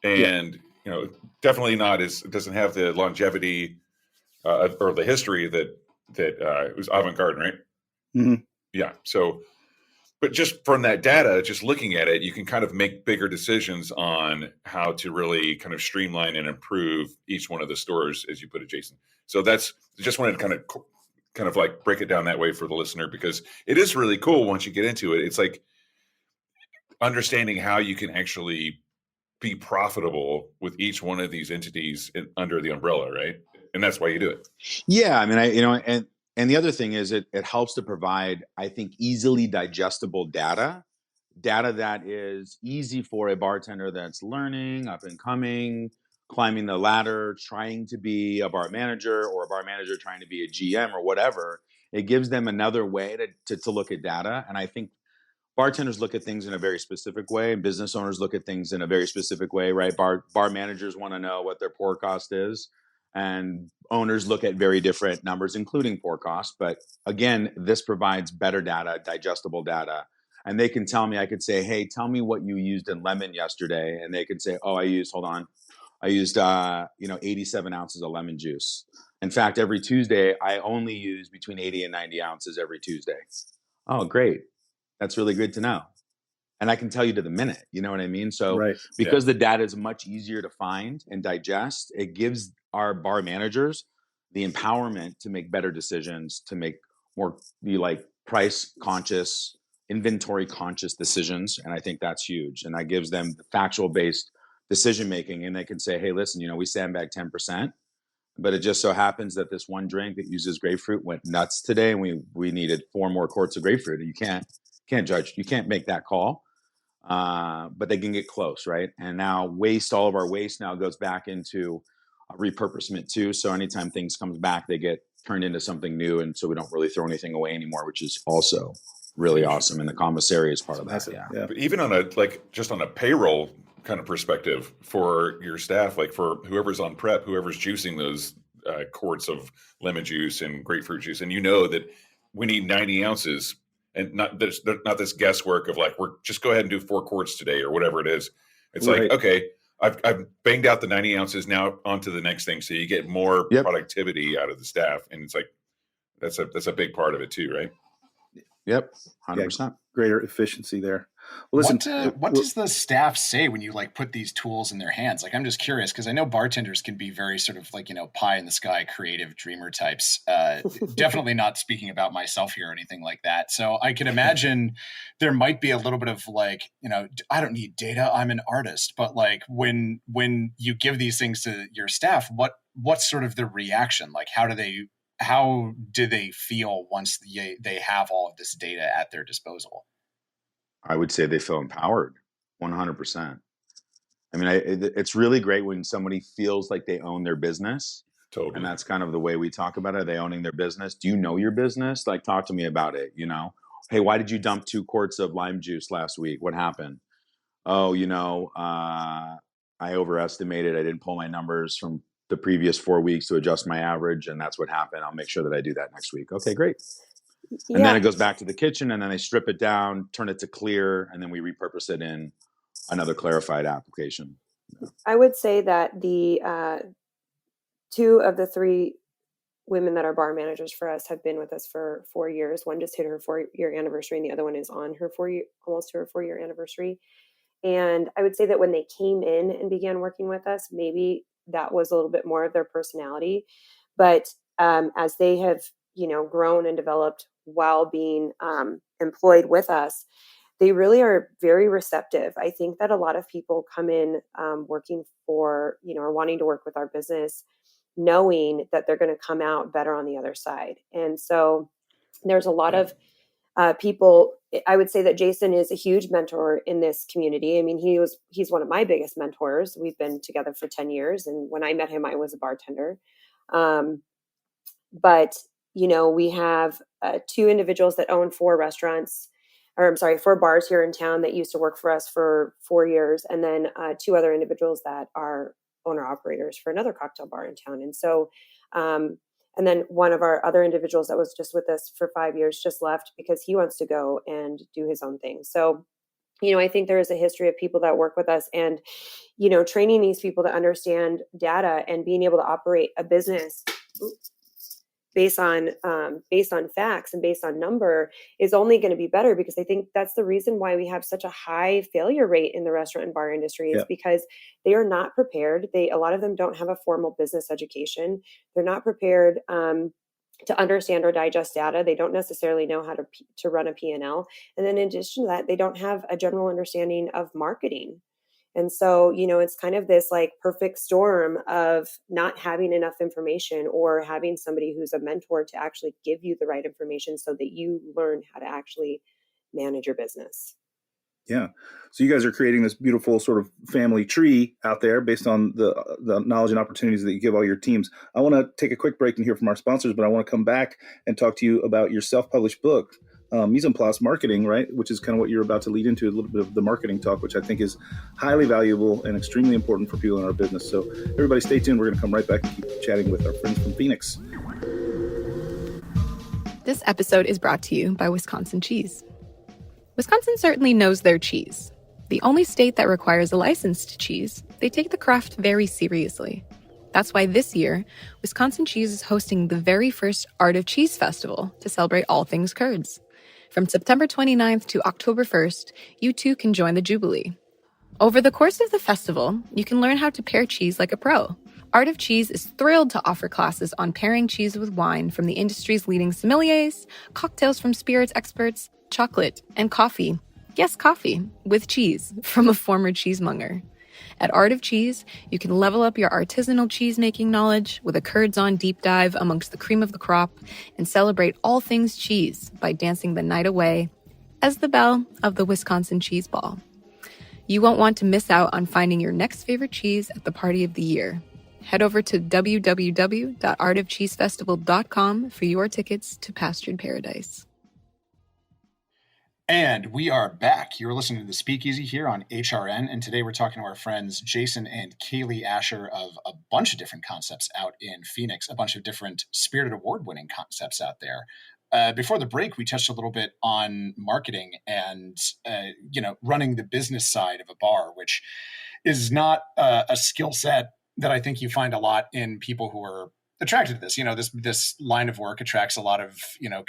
and definitely it doesn't have the longevity or the history that it was Avant-Garde, right? Mm-hmm. Yeah. So, but just from that data, just looking at it, you can kind of make bigger decisions on how to really kind of streamline and improve each one of the stores, as you put it, Jason. So just wanted to kind of like break it down that way for the listener, because it is really cool once you get into it. It's like understanding how you can actually be profitable with each one of these entities under the umbrella, right? And that's why you do it. Yeah, I mean, and the other thing is it helps to provide, I think, easily digestible data data that is easy for a bartender that's learning, up and coming, climbing the ladder, trying to be a bar manager, or a bar manager trying to be a GM or whatever. It gives them another way to look at data. And I think bartenders look at things in a very specific way, and business owners look at things in a very specific way, right? Bar managers want to know what their pour cost is, and owners look at very different numbers, including pour cost. But again, this provides better data, digestible data. And they can tell me, I could say, hey, tell me what you used in lemon yesterday. And they could say, oh, I used 87 ounces of lemon juice. In fact, every Tuesday, I only use between 80 and 90 ounces every Tuesday. Oh, great. That's really good to know. And I can tell you to the minute, you know what I mean? So because the data is much easier to find and digest, it gives our bar managers the empowerment to make better decisions, to make more price conscious, inventory conscious decisions. And I think that's huge. And that gives them the factual based decision making. And they can say, hey, listen, we sandbag 10%. But it just so happens that this one drink that uses grapefruit went nuts today, and we needed 4 more quarts of grapefruit. And you can't judge, you can't make that call, but they can get close, right? And now all of our waste now goes back into repurposement too. So anytime things comes back, they get turned into something new, and so we don't really throw anything away anymore, which is also really awesome. And the commissary is part of that. Yeah. But even on just on a payroll kind of perspective for your staff, like for whoever's on prep, whoever's juicing those quarts of lemon juice and grapefruit juice, and that we need 90 ounces, and not this guesswork of we're just go ahead and do 4 quarts today or whatever it is. It's okay, I've banged out the 90 ounces, now onto the next thing. So you get more productivity out of the staff, and it's that's a big part of it too, right? Yep, 100%. Greater efficiency there. Well, listen, what does the staff say when you put these tools in their hands? I'm just curious, because I know bartenders can be very sort of pie in the sky, creative dreamer types. Definitely not speaking about myself here or anything like that. So I can imagine there might be a little bit of I don't need data, I'm an artist. But when you give these things to your staff, what's sort of the reaction? How do they feel once they have all of this data at their disposal? I would say they feel empowered, 100%. I mean, it's really great when somebody feels like they own their business. Totally. And that's kind of the way we talk about it. Are they owning their business? Do you know your business? Talk to me about it, Hey, why did you dump 2 quarts of lime juice last week? What happened? Oh, I overestimated. I didn't pull my numbers from the previous 4 weeks to adjust my average, and that's what happened. I'll make sure that I do that next week. Okay, great. And then it goes back to the kitchen, and then they strip it down, turn it to clear, and then we repurpose it in another clarified application. I would say that the 2 of the 3 women that are bar managers for us have been with us for 4 years. One just hit her 4-year anniversary, and the other one is on her almost to her 4-year anniversary. And I would say that when they came in and began working with us, maybe that was a little bit more of their personality. But as they have, grown and developed while being employed with us, they really are very receptive. I think that a lot of people come in working for, or wanting to work with our business, knowing that they're going to come out better on the other side. And so there's a lot of people. I would say that Jason is a huge mentor in this community. I mean, he's one of my biggest mentors. We've been together for 10 years. And when I met him, I was a bartender. But, we have 2 individuals that own 4 bars here in town that used to work for us for 4 years. And then 2 other individuals that are owner operators for another cocktail bar in town. And so, and then one of our other individuals that was just with us for 5 years just left because he wants to go and do his own thing. So, I think there is a history of people that work with us, and, training these people to understand data and being able to operate a business based on facts and based on number is only going to be better, because I think that's the reason why we have such a high failure rate in the restaurant and bar industry is because they are not prepared. A lot of them don't have a formal business education. They're not prepared to understand or digest data. They don't necessarily know how to run a P&L. And then in addition to that, they don't have a general understanding of marketing. And so, it's kind of this perfect storm of not having enough information or having somebody who's a mentor to actually give you the right information so that you learn how to actually manage your business. Yeah. So you guys are creating this beautiful sort of family tree out there based on the knowledge and opportunities that you give all your teams. I want to take a quick break and hear from our sponsors, but I want to come back and talk to you about your self-published book, Mise en Place Marketing, right? Which is kind of what you're about to lead into, a little bit of the marketing talk, which I think is highly valuable and extremely important for people in our business. So everybody stay tuned. We're going to come right back and keep chatting with our friends from Phoenix. This episode is brought to you by Wisconsin Cheese. Wisconsin certainly knows their cheese. The only state that requires a license to cheese, they take the craft very seriously. That's why this year, Wisconsin Cheese is hosting the very first Art of Cheese Festival to celebrate all things curds. From September 29th to October 1st, you too can join the Jubilee. Over the course of the festival, you can learn how to pair cheese like a pro. Art of Cheese is thrilled to offer classes on pairing cheese with wine from the industry's leading sommeliers, cocktails from spirits experts, chocolate, and coffee. Yes, coffee, with cheese, from a former cheesemonger. At Art of Cheese, you can level up your artisanal cheese-making knowledge with a curds-on deep dive amongst the cream of the crop and celebrate all things cheese by dancing the night away as the belle of the Wisconsin Cheese Ball. You won't want to miss out on finding your next favorite cheese at the party of the year. Head over to www.artofcheesefestival.com for your tickets to Pastured Paradise. And we are back. You're listening to the Speakeasy here on HRN, and today we're talking to our friends Jason and Kaylee Asher of a bunch of different concepts out in Phoenix, a bunch of different Spirit Award-winning concepts out there. Before the break, we touched a little bit on marketing and running the business side of a bar, which is not a skill set that I think you find a lot in people who are attracted to this. You know, this line of work attracts a lot of,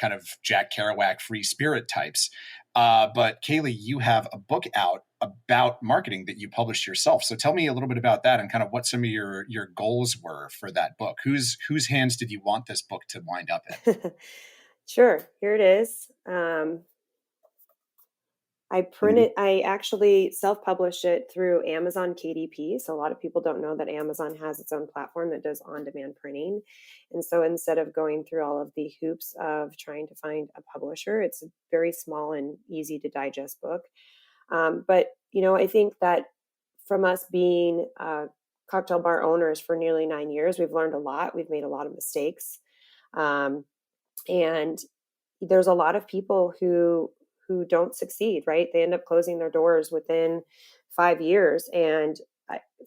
kind of Jack Kerouac free spirit types. But Kaylee, you have a book out about marketing that you published yourself. So tell me a little bit about that and kind of what some of your goals were for that book. Whose hands did you want this book to wind up in? Sure. Here it is. I actually self-published it through Amazon KDP. So a lot of people don't know that Amazon has its own platform that does on-demand printing. And so instead of going through all of the hoops of trying to find a publisher, it's a very small and easy to digest book. But, I think that from us being cocktail bar owners for nearly 9 years, we've learned a lot. We've made a lot of mistakes. And there's a lot of people who don't succeed, right? They end up closing their doors within 5 years. And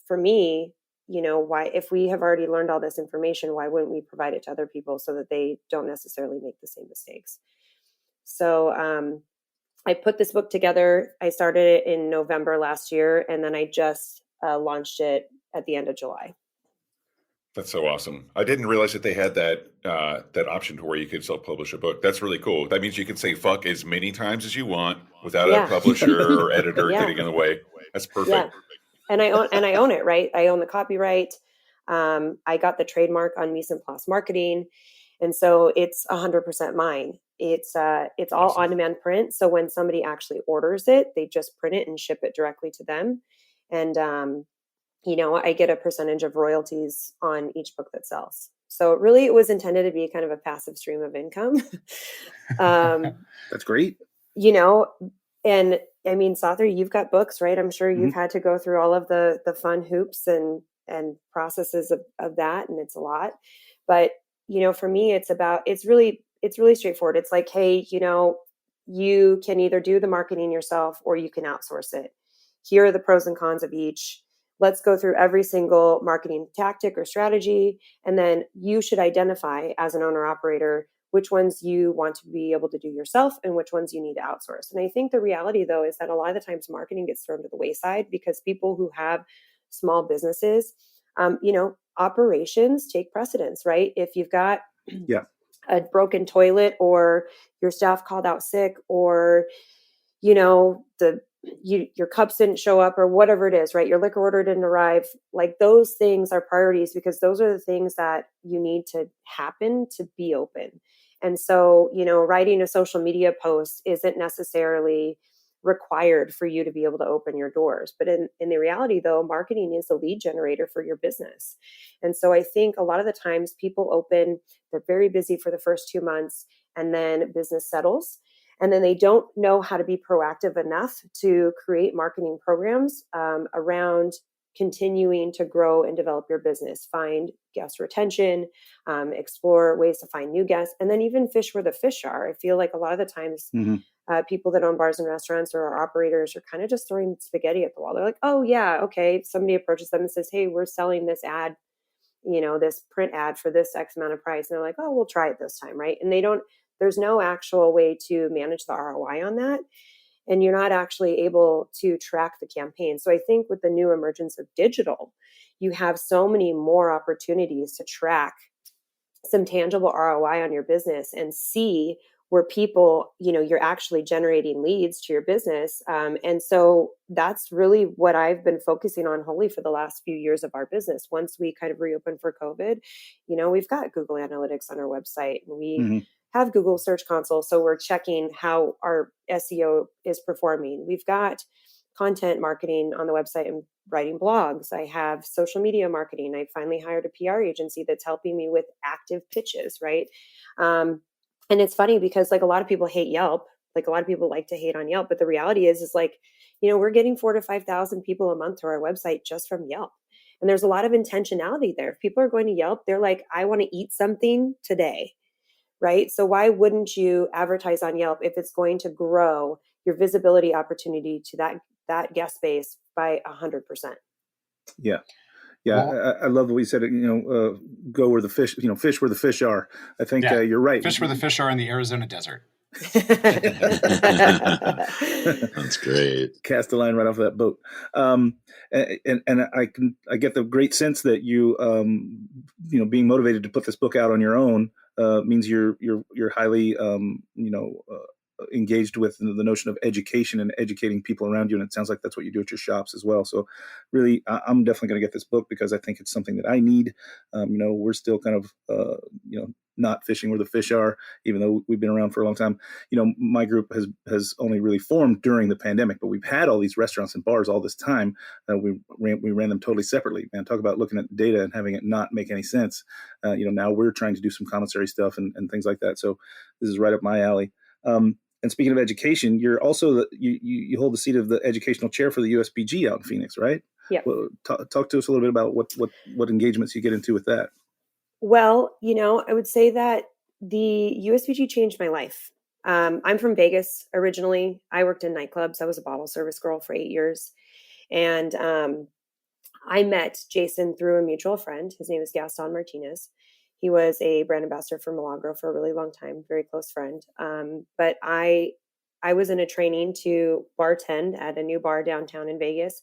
for me, why, if we have already learned all this information, why wouldn't we provide it to other people so that they don't necessarily make the same mistakes? So I put this book together. I started it in November last year, and then I just launched it at the end of July. That's so awesome. I didn't realize that they had that option to where you could self-publish a book. That's really cool. That means you can say fuck as many times as you want without a publisher or editor getting in the way. That's perfect. Yeah. And I own it, right? I own the copyright. I got the trademark on Mise en Place Marketing. And so it's 100% mine. It's all on-demand print. So when somebody actually orders it, they just print it and ship it directly to them. And, I get a percentage of royalties on each book that sells. So really it was intended to be kind of a passive stream of income. That's great. And I mean, Sother, you've got books, right? I'm sure you've had to go through all of the fun hoops and processes of that. And it's a lot, but for me, it's really straightforward. It's like, hey, you can either do the marketing yourself or you can outsource it. Here are the pros and cons of each. Let's go through every single marketing tactic or strategy. And then you should identify as an owner operator which ones you want to be able to do yourself and which ones you need to outsource. And I think the reality, though, is that a lot of the times marketing gets thrown to the wayside because people who have small businesses, operations take precedence, right? If you've got a broken toilet or your staff called out sick or, your cups didn't show up or whatever it is, right? Your liquor order didn't arrive. Like those things are priorities because those are the things that you need to happen to be open. And so, writing a social media post isn't necessarily required for you to be able to open your doors. But in the reality, though, marketing is the lead generator for your business. And so I think a lot of the times people they're very busy for the first 2 months and then business settles. And then they don't know how to be proactive enough to create marketing programs around continuing to grow and develop your business, find guest retention, explore ways to find new guests, and then even fish where the fish are. I feel like a lot of the times people that own bars and restaurants or are operators are kind of just throwing spaghetti at the wall. They're like, oh yeah, okay. Somebody approaches them and says, hey, we're selling this ad, this print ad for this X amount of price. And they're like, oh, we'll try it this time. Right. And there's no actual way to manage the ROI on that. And you're not actually able to track the campaign. So I think with the new emergence of digital, you have so many more opportunities to track some tangible ROI on your business and see where people, you're actually generating leads to your business. And so that's really what I've been focusing on wholly for the last few years of our business. Once we kind of reopened for COVID, we've got Google Analytics on our website, and we have Google Search Console. So we're checking how our SEO is performing. We've got content marketing on the website and writing blogs. I have social media marketing. I finally hired a PR agency that's helping me with active pitches, right? And it's funny because like a lot of people hate Yelp. Like a lot of people like to hate on Yelp, but the reality is like, we're getting 4,000 to 5,000 people a month to our website just from Yelp. And there's a lot of intentionality there. If people are going to Yelp, they're like, I want to eat something today, right? So why wouldn't you advertise on Yelp if it's going to grow your visibility opportunity to that guest base by 100%? Yeah. Yeah, I love what you said. Go where the fish, fish where the fish are. I think you're right. Fish where the fish are in the Arizona desert. That's great. Cast a line right off of that boat. And I get the great sense that you, being motivated to put this book out on your own means you're highly, engaged with the notion of education and educating people around you. And it sounds like that's what you do at your shops as well. So really, I'm definitely going to get this book because I think it's something that I need. We're still kind of, not fishing where the fish are, even though we've been around for a long time. My group has only really formed during the pandemic, but we've had all these restaurants and bars all this time. We ran them totally separately. Man, talk about looking at data and having it not make any sense. Now we're trying to do some commissary stuff and things like that. So this is right up my alley. And speaking of education, you're also you hold the seat of the educational chair for the USBG out in Phoenix, right? Yeah. Well, talk to us a little bit about what engagements you get into with that. Well, I would say that the USBG changed my life. I'm from Vegas originally. I worked in nightclubs. I was a bottle service girl for 8 years. And I met Jason through a mutual friend. His name is Gaston Martinez. He was a brand ambassador for Milagro for a really long time, very close friend. But I was in a training to bartend at a new bar downtown in Vegas.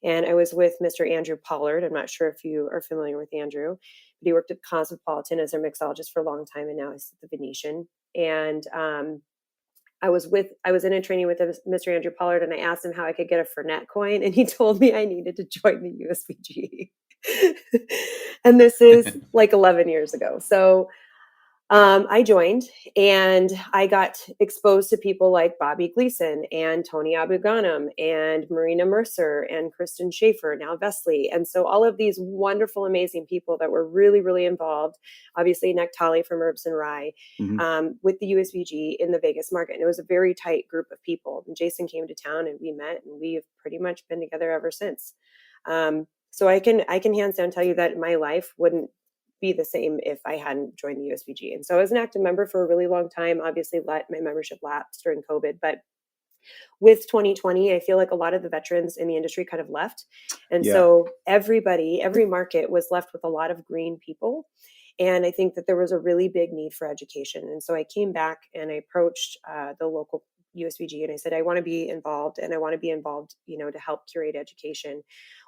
And I was with Mr. Andrew Pollard. I'm not sure if you are familiar with Andrew, but he worked at Cosmopolitan as their mixologist for a long time. And now he's at the Venetian. And I was in a training with Mr. Andrew Pollard, and I asked him how I could get a Fernet coin. And he told me I needed to join the USBG. And this is like 11 years ago. So I joined, and I got exposed to people like Bobby Gleason and Tony Abuganam and Marina Mercer and Kristen Schaefer, now Vesely. And so all of these wonderful, amazing people that were really, really involved, obviously Nectali from Herbs and Rye, with the USBG in the Vegas market. And it was a very tight group of people. And Jason came to town and we met, and we've pretty much been together ever since. So I can hands down tell you that my life wouldn't be the same if I hadn't joined the USBG. And so I was an active member for a really long time. Obviously, my membership lapsed during COVID, but with 2020, I feel like a lot of the veterans in the industry kind of left. And so every market was left with a lot of green people. And I think that there was a really big need for education. And so I came back and I approached the local USBG and I said, I want to be involved, and I want to be involved, to help curate education.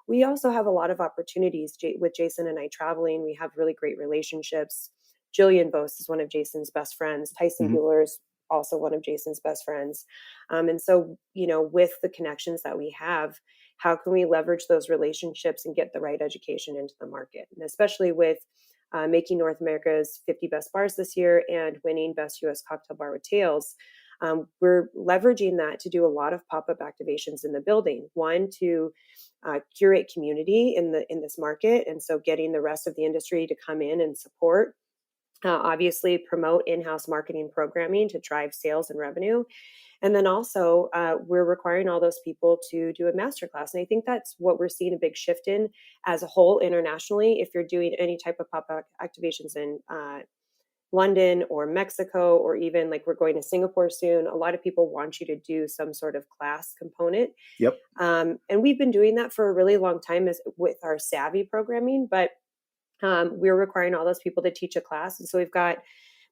We also have a lot of opportunities with Jason and I traveling. We have really great relationships. Jillian Bose is one of Jason's best friends. Tyson Bueller is also one of Jason's best friends. And so, with the connections that we have, how can we leverage those relationships and get the right education into the market? And especially with making North America's 50 best bars this year and winning Best U.S. Cocktail Bar with Tails, we're leveraging that to do a lot of pop-up activations in the building. One, to curate community in this market, and so getting the rest of the industry to come in and support. obviously promote in-house marketing programming to drive sales and revenue. And then also we're requiring all those people to do a masterclass. And I think that's what we're seeing a big shift in as a whole internationally. If you're doing any type of pop-up activations in London or Mexico, or even like we're going to Singapore soon, a lot of people want you to do some sort of class component. Yep. And we've been doing that for a really long time with our Savvy programming, but we're requiring all those people to teach a class. And so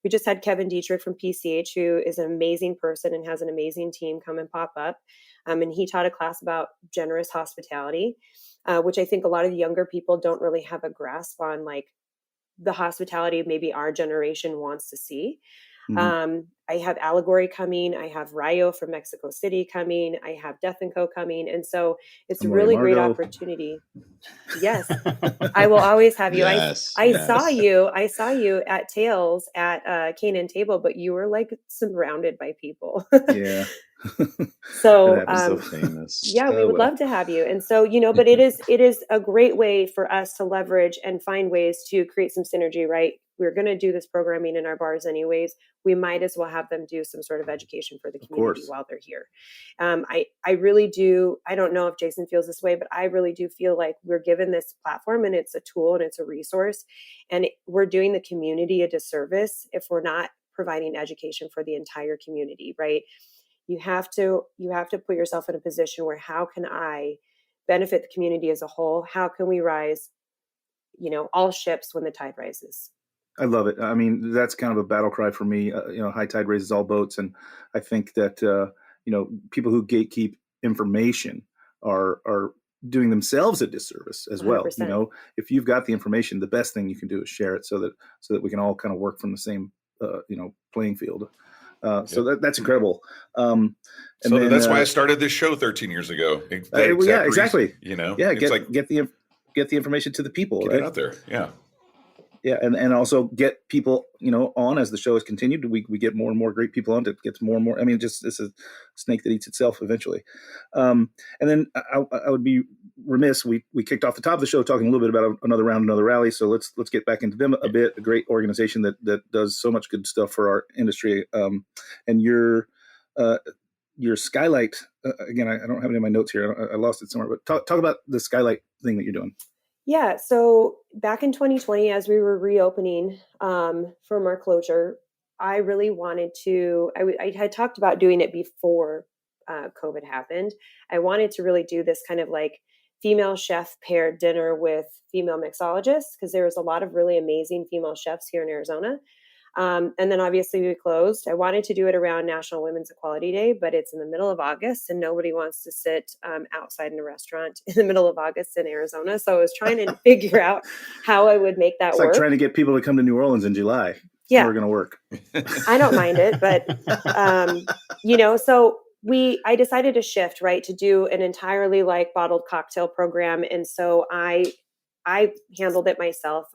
we just had Kevin Dietrich from PCH, who is an amazing person and has an amazing team come and pop up. And he taught a class about generous hospitality, which I think a lot of younger people don't really have a grasp on, like the hospitality maybe our generation wants to see. I have Allegory coming. I have Rayo from Mexico City coming. I have Death & Co coming. And so it's a really great opportunity. Yes, I will always have you. Yes, I saw you at Tails at Cane and Table, but you were like surrounded by people. Yeah. So, so famous. Yeah, we would love to have you. And so, but it is a great way for us to leverage and find ways to create some synergy, right? We're going to do this programming in our bars anyways. We might as well have them do some sort of education for the community while they're here. I really do. I don't know if Jason feels this way, but I really do feel like we're given this platform and it's a tool and it's a resource, and we're doing the community a disservice if we're not providing education for the entire community, right? You have to put yourself in a position where, how can I benefit the community as a whole? How can we rise, all ships when the tide rises? I love it. I mean, that's kind of a battle cry for me. High tide raises all boats. And I think that, people who gatekeep information are doing themselves a disservice as well. 100%. If you've got the information, the best thing you can do is share it so that we can all kind of work from the same, playing field. So that's incredible. That's why I started this show 13 years ago. Exactly. Get get the information to the people. Get it out there. Yeah. Yeah, and also get people, on as the show has continued. We get more and more great people on. It gets more and more. I mean, just it's a snake that eats itself eventually. And then I would be remiss. We kicked off the top of the show talking a little bit about another round, another rally. So let's get back into them a bit. A great organization that does so much good stuff for our industry. And your Skylight again. I don't have any of my notes here. I lost it somewhere. But talk about the Skylight thing that you're doing. Yeah. So back in 2020, as we were reopening from our closure, I really wanted to, I had talked about doing it before COVID happened. I wanted to really do this kind of like female chef paired dinner with female mixologists, because there was a lot of really amazing female chefs here in Arizona. And then obviously we closed. I wanted to do it around National Women's Equality Day, but it's in the middle of August and nobody wants to sit outside in a restaurant in the middle of August in Arizona. So I was trying to figure out how I would make that work. It's like trying to get people to come to New Orleans in July. Yeah. We're going to work. I don't mind it, but, so I decided to shift, right, to do an entirely like bottled cocktail program. And so I handled it myself.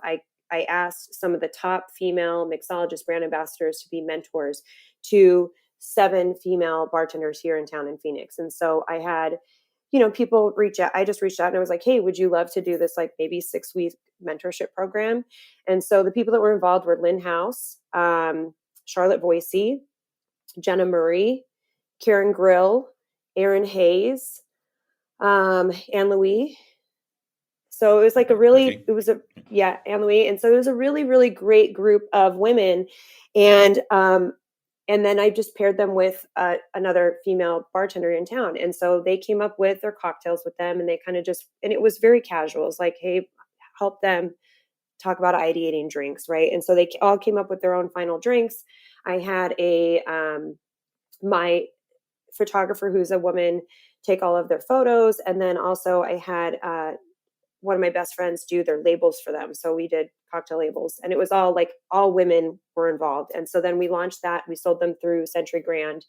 I asked some of the top female mixologist brand ambassadors to be mentors to 7 female bartenders here in town in Phoenix. And so I had, people reach out. I just reached out and I was like, hey, would you love to do this like maybe 6-week mentorship program? And so the people that were involved were Lynn House, Charlotte Voicey, Jenna Murray, Karen Grill, Aaron Hayes, Anne Louie. So it was like Anne Louie. And so it was a really, really great group of women. And then I just paired them with another female bartender in town. And so they came up with their cocktails with them, and they kind of and it was very casual. It's like, hey, help them talk about ideating drinks. Right. And so they all came up with their own final drinks. I had my photographer, who's a woman, take all of their photos. And then also I had, one of my best friends do their labels for them. So we did cocktail labels, and it was all women were involved. And so then we launched that. We sold them through Century Grand,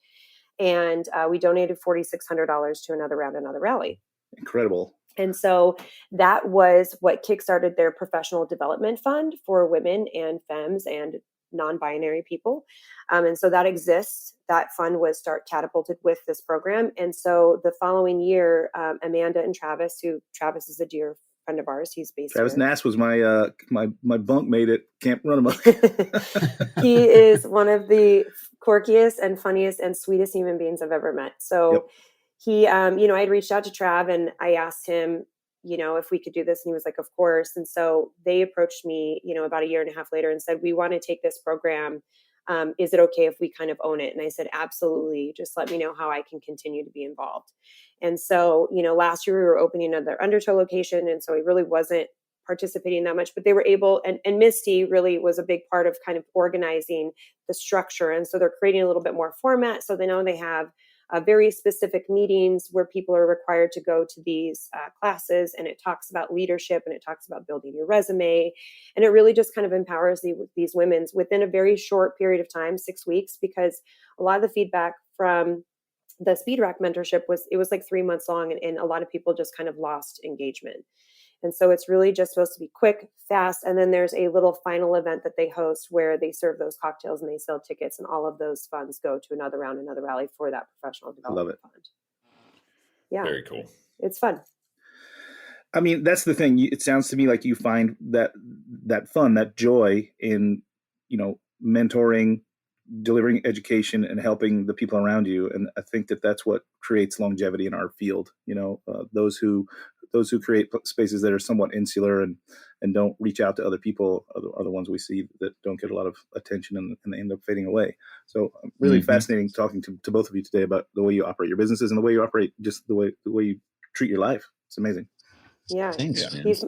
and we donated $4,600 to Another Round, Another Rally. Incredible. And so that was what kickstarted their professional development fund for women and femmes and non-binary people. And so that exists. That fund was catapulted with this program. And so the following year, Amanda and Travis is a dear friend of ours. He's based Travis here. Nass was my my bunkmate at Camp Runamuck. He is one of the quirkiest and funniest and sweetest human beings I've ever met. So he, you know, I'd reached out to Trav and I asked him, you know, if we could do this. And he was like, of course. And so they approached me, you know, about a year and a half later and said, we want to take this program. Is it okay if we kind of own it? And I said, absolutely. Just let me know how I can continue to be involved. And so, you know, last year we were opening another Undertow location. And so he really wasn't participating that much, but they were able, and Misty really was a big part of kind of organizing the structure. And so they're creating a little bit more format. So they know they have very specific meetings where people are required to go to these classes, and it talks about leadership and it talks about building your resume. And it really just kind of empowers these women within a very short period of time, 6 weeks, because a lot of the feedback from the Speed Rack mentorship was like 3 months long, and a lot of people just kind of lost engagement. And so it's really just supposed to be quick, fast. And then there's a little final event that they host where they serve those cocktails and they sell tickets, and all of those funds go to another rally for that professional development fund. Yeah. Very cool. It's fun. I mean, that's the thing. It sounds to me like you find that fun, that joy in, you know, mentoring, delivering education, and helping the people around you. And I think that that's what creates longevity in our field. You know, those who create spaces that are somewhat insular and don't reach out to other people are the ones we see that don't get a lot of attention and they end up fading away. So really fascinating talking to both of you today about the way you operate your businesses and the way you operate, just the way you treat your life. It's amazing. Yeah. Thanks,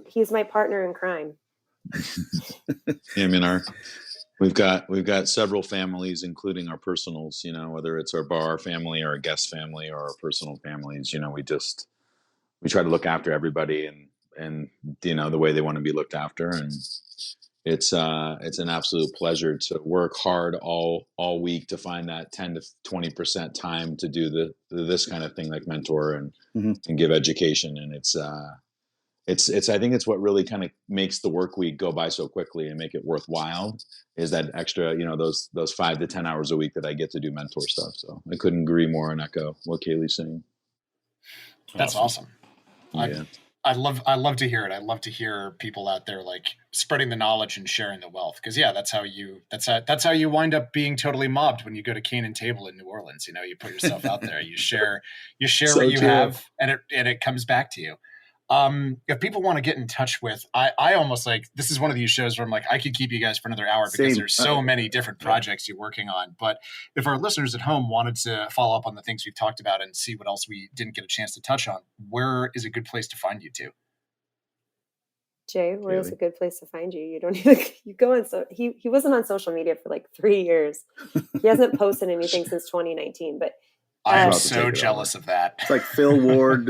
He's my partner in crime. I mean, we've got several families, including our personals, you know, whether it's our bar family or a guest family or our personal families, you know, we try to look after everybody and you know, the way they want to be looked after. And it's an absolute pleasure to work hard all week to find that 10 to 20% time to do this kind of thing, like mentor and give education. And it's I think it's what really kind of makes the work week go by so quickly and make it worthwhile, is that extra, you know, those 5 to 10 hours a week that I get to do mentor stuff. So I couldn't agree more and echo what Kaylee's saying. That's awesome. Yeah. I love to hear it. I love to hear people out there like spreading the knowledge and sharing the wealth. Cause that's how you wind up being totally mobbed when you go to Cane and Table in New Orleans. You know, you put yourself out there, you share so what you have, and it comes back to you. If people want to get in touch with, I almost like, this is one of these shows where I'm like, I could keep you guys for another hour because there's so many different projects you're working on. But if our listeners at home wanted to follow up on the things we've talked about and see what else we didn't get a chance to touch on, where is a good place to find you two? Jay, where is a good place to find you? You don't even, you go on. So he wasn't on social media for like 3 years. He hasn't posted anything since 2019, but I'm so jealous of that. It's like Phil Ward,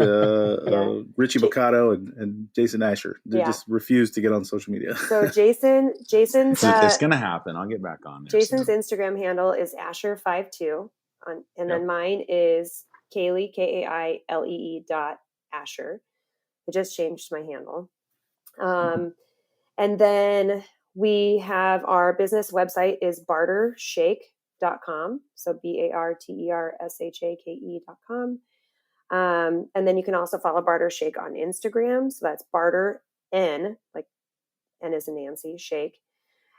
Richie Boccato, and Jason Asher. They just refuse to get on social media. So Jason's it's going to happen. I'll get back on there. Jason's Instagram handle is Asher52, and then mine is Kaylee KAILEE.Asher. I just changed my handle. And then we have our business website is bartershake.com. So BARTERSHAKE.com. And then you can also follow Barter Shake on Instagram. So that's Barter N, like N as in Nancy, Shake.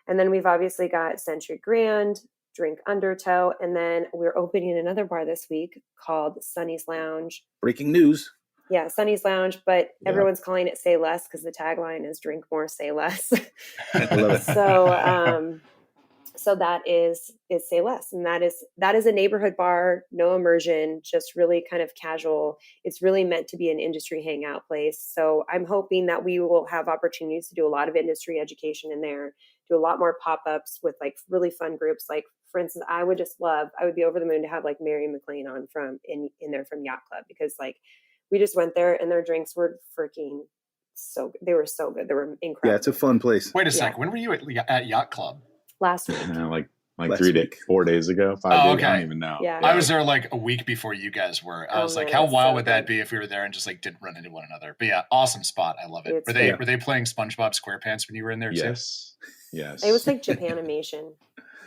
And then we've obviously got Century Grand, Drink Undertow. And then we're opening another bar this week called Sunny's Lounge. Breaking news. Yeah, Sunny's Lounge, but everyone's calling it Say Less because the tagline is Drink More, Say Less. I love it. So that is Say Less. And that is a neighborhood bar, no immersion, just really kind of casual. It's really meant to be an industry hangout place. So I'm hoping that we will have opportunities to do a lot of industry education in there, do a lot more pop-ups with like really fun groups. Like, for instance, I would be over the moon to have like Mary McLean on from in there from Yacht Club, because like we just went there and their drinks were freaking they were so good. They were incredible. Yeah, it's a fun place. Wait a second. When were you at Yacht Club? Last week. Like 4 days ago, 5 days. Okay. I don't even know. Yeah. I was there like a week before you guys were. I was like, how wild would that be if we were there and just like didn't run into one another? But yeah, awesome spot. I love it. Were they playing SpongeBob SquarePants when you were in there too? Yes. It was like Japanimation.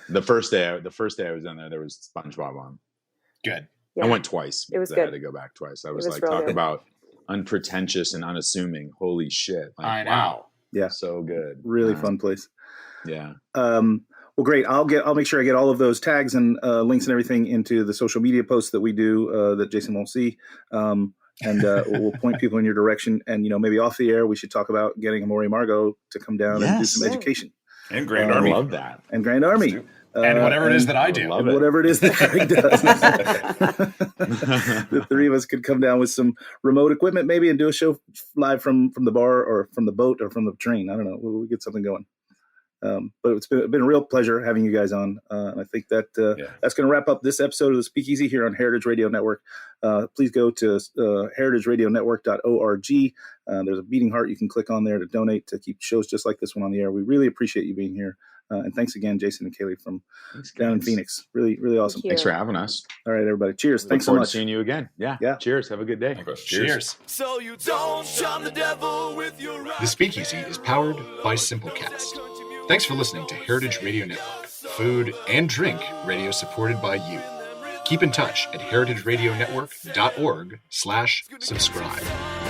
The first day I was in there was SpongeBob on. Good. Yeah. I went twice. It was good. I had to go back twice. I was like, talk about unpretentious and unassuming. Holy shit. Like, I know. wow. Yeah. So good. Really fun place. Yeah. Well, great. I'll make sure I get all of those tags and links and everything into the social media posts that we do that Jason won't see. And we'll point people in your direction. And, maybe off the air, we should talk about getting Amori Margot to come down and do some education. And Grand Army. I love that. And Grand Army. And whatever it is that I do. And whatever it is that Greg does. The three of us could come down with some remote equipment maybe and do a show live from the bar or from the boat or from the train. I don't know. We'll get something going. But it's been a real pleasure having you guys on. And I think that that's going to wrap up this episode of the Speakeasy here on Heritage Radio Network. Please go to heritageradionetwork.org. There's a beating heart you can click on there to donate to keep shows just like this one on the air. We really appreciate you being here. And thanks again, Jason and Kaylee from down in Phoenix. Really, really awesome. Thanks for having us. All right, everybody. Cheers. Thanks so Look forward much. to seeing you again. Yeah. Cheers. Have a good day. Cheers. So you don't shun the devil with your The Speakeasy is powered by Simplecast. Thanks for listening to Heritage Radio Network, food and drink radio supported by you. Keep in touch at heritageradionetwork.org/subscribe.